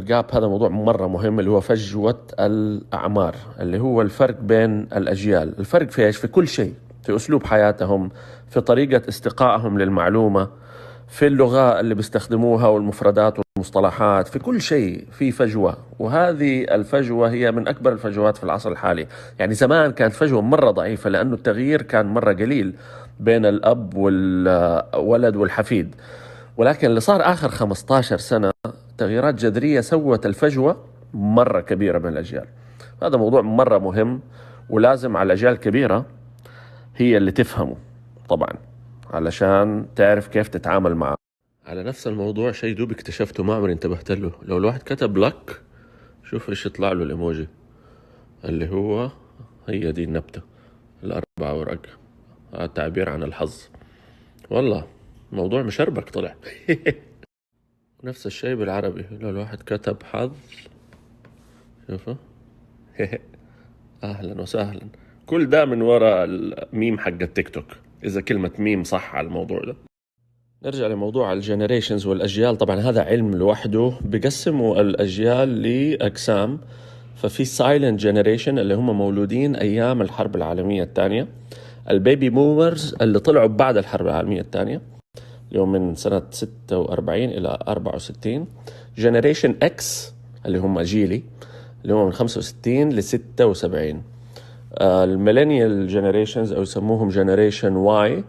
جاب هذا موضوع مرة مهم، اللي هو فجوة الأعمار، اللي هو الفرق بين الأجيال. الفرق في إيش؟ في كل شيء، في أسلوب حياتهم، في طريقة استقائهم للمعلومة، في اللغة اللي بيستخدموها والمفردات والمصطلحات، في كل شيء في فجوة. وهذه الفجوة هي من أكبر الفجوات في العصر الحالي. يعني زمان كانت فجوة مرة ضعيفة لأنه التغيير كان مرة قليل بين الأب والولد والحفيد، ولكن اللي صار آخر 15 سنة تغييرات جذرية سوت الفجوة مرة كبيرة بين الأجيال. هذا موضوع مرة مهم، ولازم على الأجيال الكبيرة هي اللي تفهمه طبعا علشان تعرف كيف تتعامل معه. على نفس الموضوع شيء دوب اكتشفته ما عمري انتبهت له، لو الواحد كتب لك شوف ايش يطلع له الإيموجي، اللي هو هي دي النبتة الأربع ورق، التعبير عن الحظ. والله موضوع مشربك طلع. نفس الشيء بالعربي، لو الواحد كتب حظ شوفه. أهلا وسهلا. كل ده من وراء الميم حق التيك توك، إذا كلمة ميم صح على الموضوع ده. نرجع لموضوع الجنريشنز والأجيال. طبعا هذا علم لوحده، بيقسموا الأجيال لأقسام. ففي سايلنت جنريشن اللي هم مولودين أيام الحرب العالمية الثانية، البيبي بومرز اللي طلعوا بعد الحرب العالمية الثانية، اليوم من سنة 46 إلى 64. جنريشن إكس اللي هم جيلي، اللي هم من 65 ل 76. الميلينيال جنريشنز أو يسموهم جنريشن واي،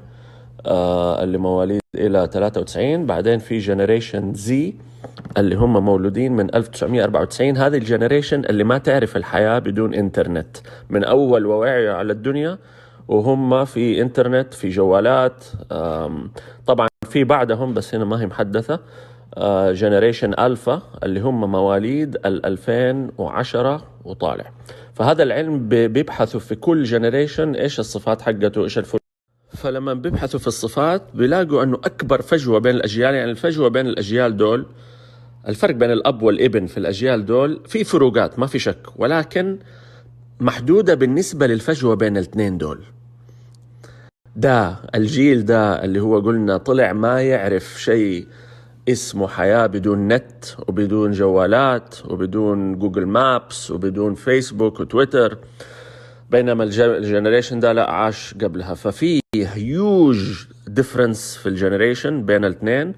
اللي مواليد إلى 93. بعدين في جنريشن زي اللي هم مولودين من 1994. هذه الجنريشن اللي ما تعرف الحياة بدون إنترنت، من أول ووعي على الدنيا وهم في إنترنت، في جوالات. طبعا في بعدهم بس هنا ما هي محدثة، جنريشن ألفا اللي هم مواليد 2010 وطالع. فهذا العلم بيبحثوا في كل جنريشن إيش الصفات حقته، إيش الفرق. فلما بيبحثوا في الصفات بيلاقوا أنه أكبر فجوة بين الأجيال، يعني الفجوة بين الأجيال دول، الفرق بين الأب والابن في الأجيال دول في فروقات ما في شك، ولكن محدودة بالنسبة للفجوة بين الاثنين دول. ده الجيل ده اللي هو قلنا طلع ما يعرف شيء اسمه حياة بدون نت وبدون جوالات وبدون جوجل مابس وبدون فيسبوك وتويتر، بينما الجنريشن ده لا، عاش قبلها. ففي هيوج ديفرنس في الجنريشن بين الاثنين،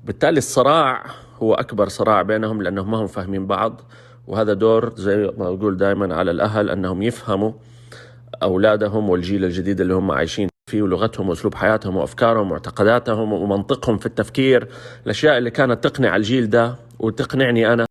بالتالي الصراع هو أكبر صراع بينهم لأنهم ما هم فاهمين بعض. وهذا دور زي ما أقول دائما على الأهل أنهم يفهموا أولادهم والجيل الجديد اللي هم عايشين فيه، ولغتهم وأسلوب حياتهم وأفكارهم ومعتقداتهم ومنطقهم في التفكير، الأشياء اللي كانت تقنع الجيل ده وتقنعني أنا